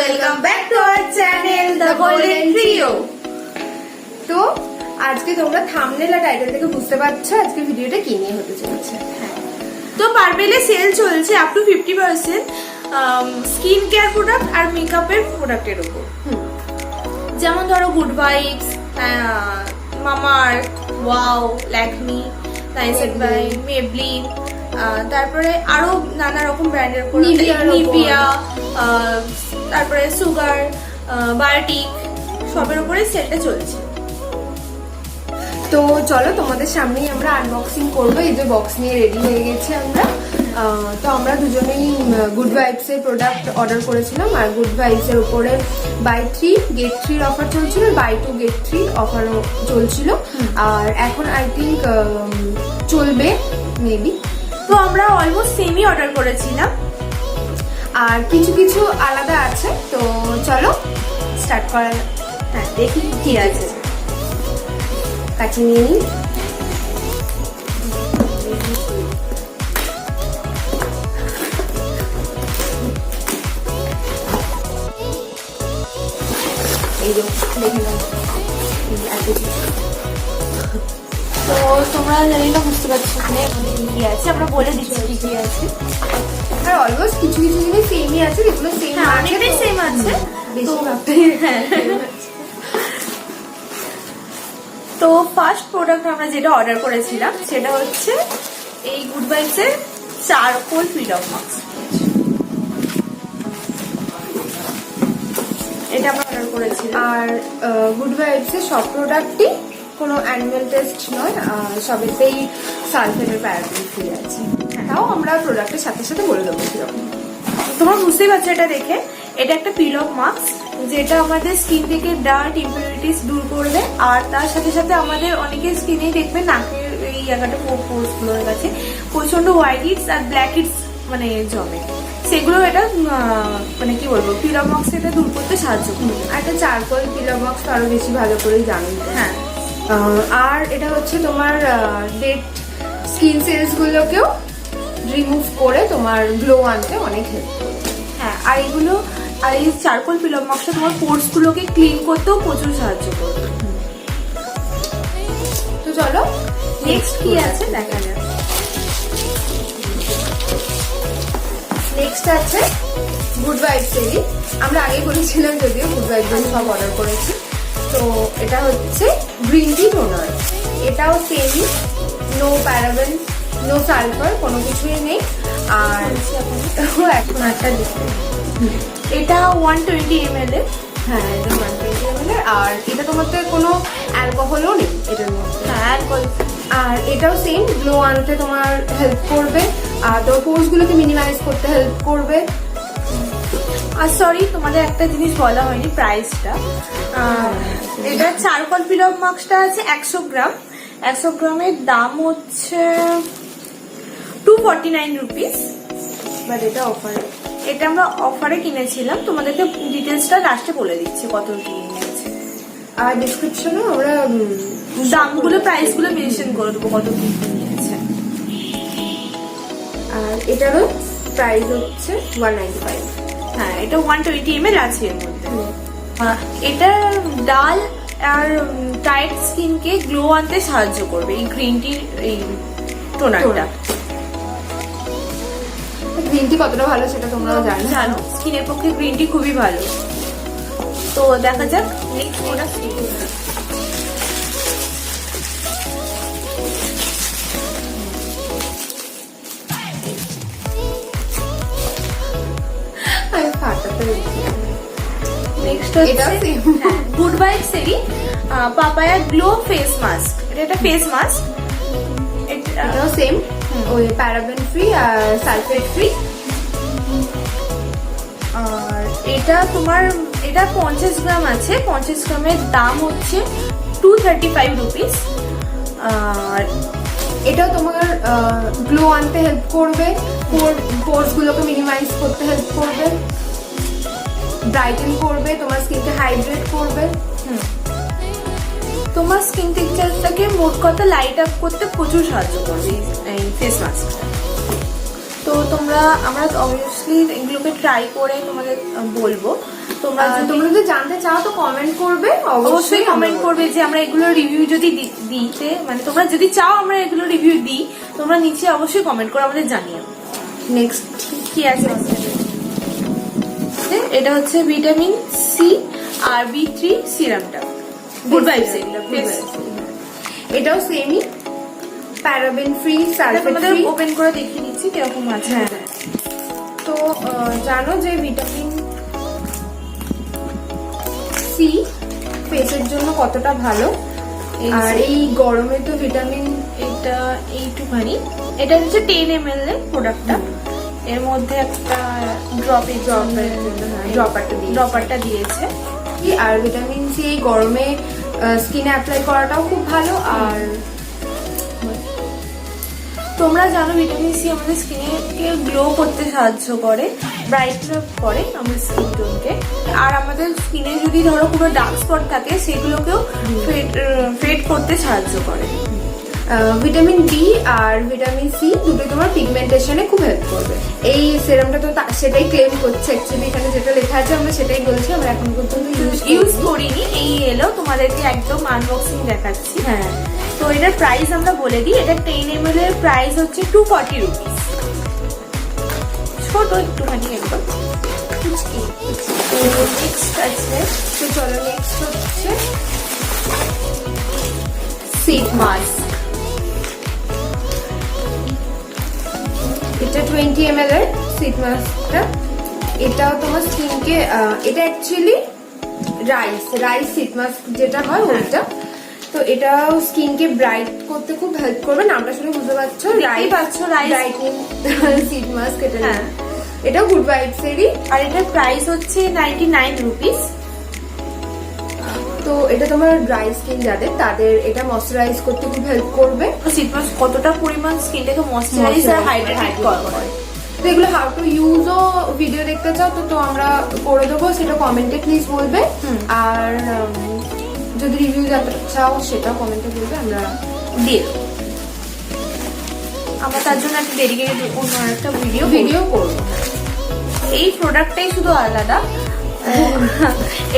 welcome back to our channel The Golden Trio। তো আজকে তোমরা থাম্বনেল আর টাইটেল থেকে বুঝতে পারছো আজকে ভিডিওটা কি নিয়ে হতে চলেছে। তো পারবেলে সেল চলছে up to 50% skin care product আর মেকআপের প্রোডাক্টের উপর। যেমন ধরো গুড ভাইবস, মামাআর্থ, ওয়াও, ল্যাকমি, নাইস এন্ড বাই, মেবলিন, তারপরে আরো নানা রকম ব্র্যান্ডের উপর, নিভিয়া, তারপরে সুগার, বায়োটিক, সবের উপরে সেলটা চলছে। তো চলো তোমাদের সামনেই আমরা আনবক্সিং করবো। এই যে বক্স নিয়ে রেডি হয়ে গেছে আমরা। তো আমরা দুজনেই গুড ভাইবস এর প্রোডাক্ট অর্ডার করেছিলাম, আর গুড ভাইবস এর উপরে বাই 3 গেট 3 অফার চলছিল, বাই 2 গেট 3 অফারও চলছিল, আর এখন আই থিঙ্ক চলবে মেবি। তো আমরা অলমোস্ট সেমই অর্ডার করেছিলাম, আর কিছু কিছু আলাদা আছে। তো চলো স্টার্ট করা। হ্যাঁ দেখি কি আছে। কাছে নিয়ে নিই। এই যে দেখে নাও তো তোমরা জানি না বুঝতে পারছো এখানে কি আছে, আমরা বলে দিচ্ছি কি কি আছে। আর অলমোস্ট কিছু কিছু জিনিস সেমই আছে, যেগুলো সেম অনেকটাই সেম আছে। তো ফার্স্ট প্রোডাক্ট আমরা যেটা অর্ডার করেছিলাম সেটা হচ্ছে এই গুড ভাইবস এর চারকোল পিল অফ মাস্ক। এটা আমরা অর্ডার করেছিলাম। আর গুড ভাইবস এর সব প্রোডাক্টই কোনো অ্যানিমাল টেস্ট নয়, সবেতেই সালফেটের প্যারাবেন ফ্রি আছে। তাও আমরা প্রোডাক্টের সাথে সাথে বলে দেবো কিরকম। তোমরা বুঝতেই পারছো এটা দেখে, এটা একটা পিল অফ মাস্ক যেটা আমাদের স্কিন থেকে ডার্ট ইম্পিউরিটিস দূর করবে, আর তার সাথে সাথে আমাদের অনেকের স্কিনেই দেখবে নাকের এই জায়গাটা পোর্স গুলোর কাছে প্রচন্ড হোয়াইট হিটস আর ব্ল্যাক হিটস মানে জমে, সেগুলো এটা মানে কি বলবো পিল অফ মাস্ক এটা দূর করতে সাহায্য করবে। আর একটা চারকোল পিল অফ মাস্ক আরো বেশি ভালো করেই জানি। হ্যাঁ, আর এটা হচ্ছে তোমার ডেড স্কিন সেলস গুলোকেও রিমুভ করে তোমার গ্লো আনতে অনেক হেল্প করবে। হ্যাঁ, আর এগুলো আর এই চারকোল পিল অফ মাস্কটা তোমার পোর্স গুলোকে ক্লিন করতেও প্রচুর সাহায্য করবে। তো চলো নেক্সট কি আছে দেখা যাক। নেক্সট আছে গুড ভাইবস এরই, আমরা আগে করেছিলাম যদিও গুড ভাইবস এর সব অর্ডার করেছি। তো এটা হচ্ছে গ্রিন টি টোনার, এটাও সেমই, নো প্যারাবেন, নো সালফার, কোনো কিছুই নেই। আর এখন একটা এটা 120 ml এর। হ্যাঁ এটা 120 ml এর, আর এটা তোমাদের কোনো অ্যালকোহলও নেই এটার মধ্যে। হ্যাঁ, আর এটাও সেম, গ্লো আনতে তোমার হেল্প করবে, আর তোর পোর্স গুলোকে মিনিমাইজ করতে হেল্প করবে। আর সরি তোমাদের একটা জিনিস বলা হয়নি, প্রাইসটা। এটা চারকোল পিল অফ মাস্কটা আছে 100 গ্রাম। 100 গ্রামের দাম হচ্ছে 249 রুপিস। বাট এটা অফারে, এটা আমরা অফারে কিনেছিলাম, তোমাদেরকে ডিটেলসটা লাস্টে বলে দিচ্ছি কত কি নিয়েছে। আর ডিসক্রিপশনে আমরা দামগুলো প্রাইসগুলো মেনশন করে দেবো কত কি নিয়েছে। আর এটারও প্রাইস হচ্ছে 195। হ্যাঁ, এটা 120 ml আছে এর মধ্যে। এটা ডাল আর টাইট স্কিনকে গ্লো আনতে সাহায্য করবে এই গ্রিন টির এই টোনারটা। গ্রিন টি কতটা ভালো সেটা তোমরাও জানো। স্কিনের পক্ষে গ্রিন টি খুবই ভালো। তো দেখা যাক নেক্সট প্রোডাক্ট কি। আমি ফাটাতে নেক্সট হচ্ছে গুড ভাইবস এরই পাপায়া গ্লো ফেস মাস্ক। এটা একটা ফেস মাস্ক, এটাও সেম, ওই প্যারাবেন ফ্রি আর সালফেট ফ্রি। আর এটা তোমার এটা 50 গ্রাম আছে। 50 গ্রামের দাম হচ্ছে 235 রুপিস। আর এটাও তোমার গ্লো আনতে হেল্প করবে, পোর্স গুলোকে মিনিমাইজ করতে হেল্প করবে, ব্রাইটেন করবে, তোমার স্কিনকে হাইড্রেট করবে। তোমার স্কিন টেক্সচারটাকে মোট কথা লাইট আপ করতে প্রচুর সাহায্য করবে এই ফেস মাস্কটা। তো তোমরা আমরা অবভিয়াসলি এগুলোকে ট্রাই করে তোমাদের বলবো। তো তোমরা যদি জানতে চাও তো কমেন্ট করবে, অবশ্যই কমেন্ট করবে যে আমরা এগুলো রিভিউ যদি দিতে, মানে তোমরা যদি চাও আমরা এগুলো রিভিউ দিই, তোমরা নিচে অবশ্যই কমেন্ট করে আমাদের জানিও। নেক্সট কি আছে? এটা হচ্ছে ভিটামিন সি আর B3 সিরামটা, গুড ভাইবস। এটাও সেমই, paraben free, sulphate free. Open করে দেখিয়ে নিচ্ছি কিরকম আছে। তো জানো যে ভিটামিন সি ফেসের জন্য কতটা ভালো, আর এই গরমে তো ভিটামিন, এটা এইটুখানি, এটা হচ্ছে 10 ml এর প্রোডাক্টটা, এর মধ্যে একটা ড্রপারটা দিয়েছে। আর ভিটামিন সি এই গরমে স্কিনে অ্যাপ্লাই করাটাও খুব ভালো। আর তোমরা জানো ভিটামিন সি আমাদের স্কিনকে গ্লো করতে সাহায্য করে, ব্রাইটন আপ করে আমাদের স্কিন টোনকে। আর আমাদের স্কিনে যদি ধরো কোনো ডার্ক স্পট থাকে সেগুলোকেও ফেড করতে সাহায্য করে। ভিটামিন ডি আর ভিটামিন সি দুটোই তোমার পিগমেন্টেশনে খুব হেল্প করবে। এই সেরামটা তো সেটাই ক্লেম করছে, অ্যাকচুয়ালি এখানে যেটা লেখা আছে আমরা সেটাই বলছি, আমরা এখন পর্যন্ত ইউজ করিনি। এই এলো তোমাদেরকে একদম আনবক্সিং দেখাচ্ছি। হ্যাঁ, তো এটার প্রাইস আমরা বলে দিই। এটা 10 ml এর প্রাইস হচ্ছে 240 রুপিস। ছোট একটুখানি একদম। নেক্সট আছে, তো চলো নেক্সট হচ্ছে সিড মাস্ক। এটা 20 ml এর সিড মাস্কটা। এটাও তোমার স্কিনকে, এটা অ্যাকচুয়ালি রাইস সিড মাস্ক যেটা হয় ওইটা। তো এটাও স্কিনকে ব্রাইট করতে খুব হেল্প করবে। নামটা শুনে বুঝতে পারছো, ব্রাইটনিং সিড মাস্ক। এটাও গুড ভাইবস এরই। আর এটার প্রাইস হচ্ছে 99 রুপিস। তো এটা তোমার ড্রাই স্কিন যাদের, তাদের এটা ময়শ্চারাইজ করতে খুব হেল্প করবে। সিড মাস্ক কতটা পরিমাণ স্কিনটাকে ময়শ্চারাইজ আর হাইড্রেট করে। তো এগুলো হাউ টু ইউজও ভিডিও দেখতে চাও তো আমরা করে দেবো, সেটা কমেন্টে প্লিজ বলবে। আর যদি রিভিউ জানতে চাও সেটাও কমেন্টে বলবে, আমরা দিয়ে দেবো। আমরা তার জন্য একটা ডেডিকেটেড অন্য একটা ভিডিও করবো। এই প্রোডাক্টটাই শুধু আলাদা।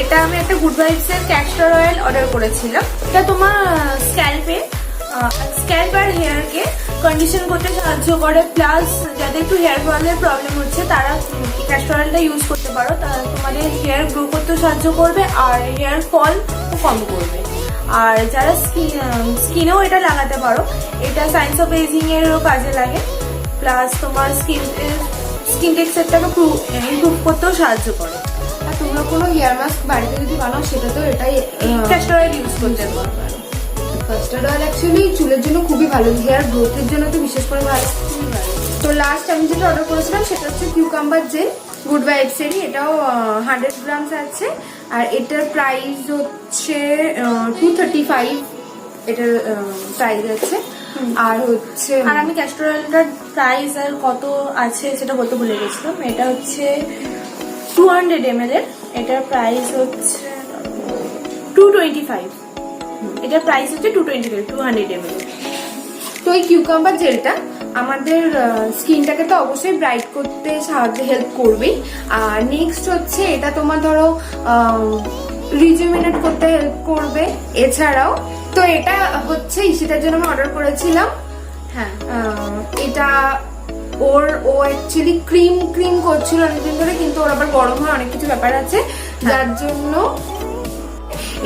এটা আমি একটা গুড ভাইবস এর ক্যাস্টর অয়েল অর্ডার করেছিলাম। এটা তোমার স্ক্যাল্প আর হেয়ারকে কন্ডিশন করতে সাহায্য করে, প্লাস যাদের একটু হেয়ার ফলের প্রবলেম হচ্ছে তারা ক্যাস্টর অয়েলটা ইউজ করতে পারো। তোমাদের হেয়ার গ্রো করতে সাহায্য করবে আর হেয়ার ফল কম করবে। আর যারা স্কিনেও এটা লাগাতে পারো, এটা সায়েন্স অফ এজিং এরও কাজে লাগে, প্লাস তোমার স্কিন টেক্সচারটাকে ইমপ্রুভ করতেও সাহায্য করে। আর তোমরা কোনো হেয়ার মাস্ক বাড়িতে যদি বানাও সেটা তো এটাই ক্যাস্টর অয়েল ইউজ করতে পারো। ক্যাস্টর অয়েল অ্যাকচুয়ালি চুলের জন্য খুবই ভালো, হেয়ার গ্রোথের জন্য তো বিশেষ করে ভালো। তো লাস্ট আমি যেটা অর্ডার করেছিলাম সেটা হচ্ছে কিউকাম্বার জেল, গুড ভাইবস এরই। এটাও 100 গ্রামস আছে। আর এটার প্রাইস হচ্ছে 235, এটার প্রাইস আছে। আর হচ্ছে আর আমি ক্যাস্টর অয়েলটার প্রাইস আর কত আছে সেটা বলতে ভুলে গেছিলাম। এটা হচ্ছে 200 ml এর, এটার প্রাইস হচ্ছে 225। এটার প্রাইস হচ্ছে 225, 200 ml। তো এই কিউকাম্বার জেলটা আমাদের স্কিনটাকে তো অবশ্যই ব্রাইট করতে হেল্প করবেই। আর নেক্সট হচ্ছে এটা তোমার ধরো রিজুমিনেট করতে হেল্প করবে। এছাড়াও তো এটা হচ্ছে ঈশিতার জন্য আমি অর্ডার করেছিলাম। হ্যাঁ, এটা ও অ্যাকচুয়ালি ক্রিম করছিল অনেকদিন ধরে, কিন্তু ওর আবার গরম হয় অনেক কিছু ব্যাপার আছে, যার জন্য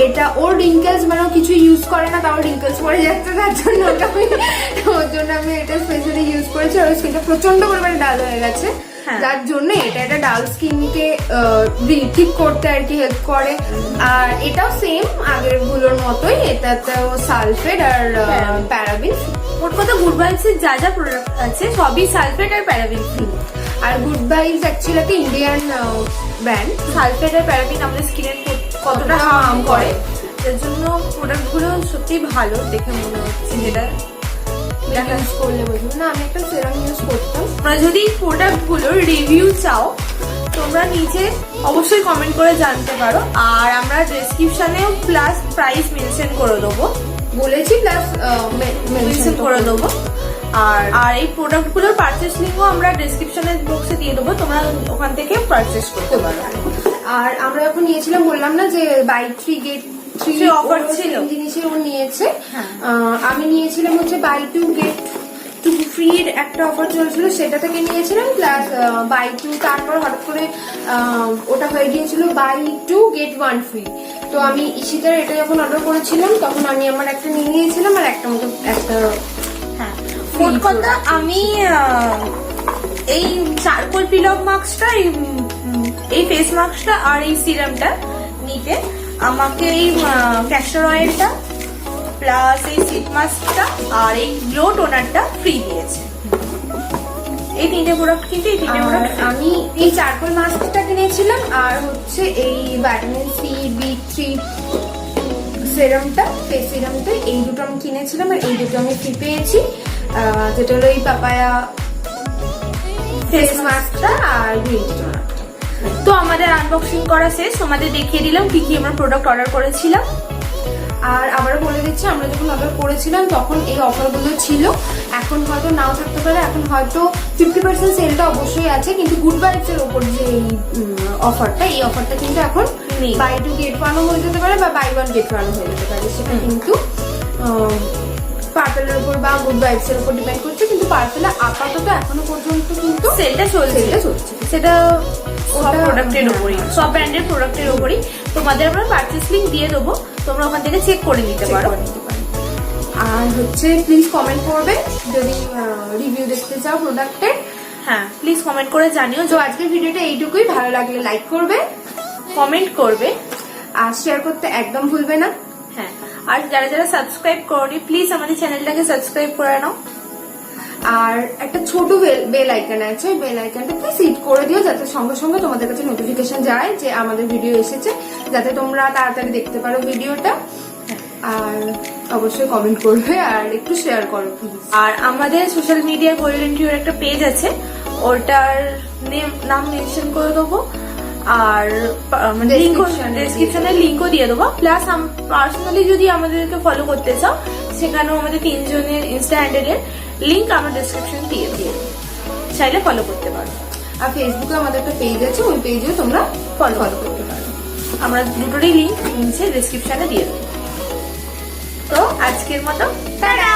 এটা ওর রিঙ্কেলস মানে কিছু ইউজ করে না, তাও রিঙ্কেলস পড়ে যাচ্ছে, ওর জন্য আমি এটা স্পেশালি ইউজ করেছি। ওর স্কিনটা প্রচন্ড পরিমাণে ডাল হয়ে গেছে, যার জন্য এটা ডাল স্কিনকে ঠিক করতে আর কি হেল্প করে। আর এটাও সেম আগের গুলোর মতোই, এটাতেও সালফেট আর প্যারাবিন। ওর কথা গুড ভাইবস এর যা যা প্রোডাক্ট আছে সবই সালফেট আর প্যারাবিন ফ্রি। আর গুড ভাইবস অ্যাকচুয়ালি একটা ইন্ডিয়ান ব্র্যান্ড। সালফেট আর প্যারাবিন আমাদের স্কিনের কতটা হার্ম করে, এর জন্য প্রোডাক্টগুলো সত্যি ভালো দেখে মনে হচ্ছে। যেটা ইউজ করলে বুঝবো না, আমি একটা সেরাম ইউজ করতাম। তোমরা যদি প্রোডাক্টগুলোর রিভিউ চাও তোমরা নিচে অবশ্যই কমেন্ট করে জানতে পারো। আর আমরা ডেসক্রিপশনেও প্লাস প্রাইস মেনশন করে দেবো, বলেছি, প্লাস মেনশন করে দেবো। আর এই প্রোডাক্টগুলোর পারচেস লিঙ্কও আমরা ডেসক্রিপশনের বক্সে দিয়ে দেবো, তোমরা ওখান থেকে পারচেস করতে পারো। আর আমরা যখন নিয়েছিলাম বললাম না যে বাই 3 গেট 3 Free offer ছিল। জিনিসের ও নিয়েছে। হ্যাঁ। আমি নিয়েছিলাম হচ্ছে বাই 2 গেট 2 ফ্রির একটা অফার চলছিল, সেটা থেকে নিয়েছিলাম, প্লাস বাই 2 তারপর হঠাৎ করে ওটা হয়ে গিয়েছিল বাই 2 গেট 1 ফ্রি। তো আমি ঈশিতার এটা যখন অর্ডার করেছিলাম তখন আমি আমার একটা নিয়ে নিয়েছিলাম আর একটা মতো একটা হ্যাঁ, মোট কথা আমি এই চারকোল পিল অফ মাস্কটা, এই ফেস মাস্কটা আর এই সিরামটা নিতে আমাকে এই ক্যাস্টর অয়েলটা প্লাস এই সিট মাস্কটা আর এই গ্লো টোনারটা ফ্রি দিয়েছে। এই তিনটে প্রোডাক্ট কিন্তু এই তিনটে আর প্রোডাক্ট আমি এই চারকোল মাস্কটা কিনেছিলাম আর হচ্ছে এই ভিটামিন সি B3 সেরামটা, ফেস সিরামটা, এই দুটো আমি কিনেছিলাম আর এই দুটো আমি ফ্রি পেয়েছি, যেটা হলো এই পাপায়া ফেস মাস্কটা আর গ্রিন টি টোনারটা। তো আমাদের আনবক্সিং করা শেষ, তোমাদের দেখিয়ে দিলাম কি কি আমরা প্রোডাক্ট অর্ডার করেছিলাম। আর আবারও বলে দিচ্ছি, আমরা যখন অর্ডার করেছিলাম তখন এই অফারগুলো ছিল, এখন হয়তো নাও থাকতে পারে, এখন হয়তো 50% সেলটা অবশ্যই আছে, কিন্তু গুড ভাইবস এর উপর যে এই অফারটা, এই অফারটা কিন্তু এখন নেই। বাই 2 গেট 1 হয়ে যেতে পারে বা বাই 1 গেট 1 হয়ে যেতে পারে, সেটা কিন্তু পার্পেলের উপর বা গুড ভাইবস এর উপর ডিপেন্ড করছে, কিন্তু পার্পেলে আপাতত এখনো পর্যন্ত কিন্তু সেলটা চলছে, সেটা সব ওটা- প্রোডাক্টের হ্যাঁ, উপরই, হ্যাঁ। সব ব্র্যান্ডের প্রোডাক্টের উপরই। তোমাদের আমরা পারচেস লিংক দিয়ে দেবো, তোমরা ওখান থেকে চেক করে নিতে check পারো। করে নিতে পারে। আর হচ্ছে প্লিজ কমেন্ট করবে যদি রিভিউ দেখতে চাও প্রোডাক্টের। হ্যাঁ, প্লিজ কমেন্ট করে জানিও, তো আজকের ভিডিওটা এইটুকুই, ভালো লাগলে লাইক করবে কমেন্ট করবে। আর শেয়ার করতে একদম ভুলবে না। হ্যাঁ, আর যারা যারা সাবস্ক্রাইব করনি প্লিজ আমাদের চ্যানেলটাকে সাবস্ক্রাইব করে নাও। আর একটা ছোট বেল আইকন আছে, ওই বেল আইকনটা প্লিজ হিট করে দিও, যাতে সঙ্গে সঙ্গে তোমাদের কাছে নোটিফিকেশন যায় যে আমাদের ভিডিও এসেছে, যাতে তোমরা তাড়াতাড়ি দেখতে পারো ভিডিওটা। আর অবশ্যই কমেন্ট করবে আর একটু শেয়ার করো প্লিজ। আর আমাদের সোশ্যাল মিডিয়া গোল্ডেন টিউর একটা পেজ আছে, ওটার নাম মেনশন করে দেবো, আর ডেসক্রিপশনে লিঙ্কও দিয়ে দেবো। প্লাস পার্সোনালি যদি আমাদেরকে ফলো করতে চাও, সেখানেও আমাদের 3 জনের ইনস্টা হ্যান্ডেলের লিঙ্ক আমার ডেসক্রিপশনে দিয়ে চাইলে ফলো করতে পারো। আর ফেসবুকে আমাদের একটা পেজ আছে, ওই পেজেও তোমরা ফলো করতে পারো। আমরা দুটোরই লিঙ্ক নিচে ডেসক্রিপশনে দিয়ে দেবো। তো আজকের মতো টাটা।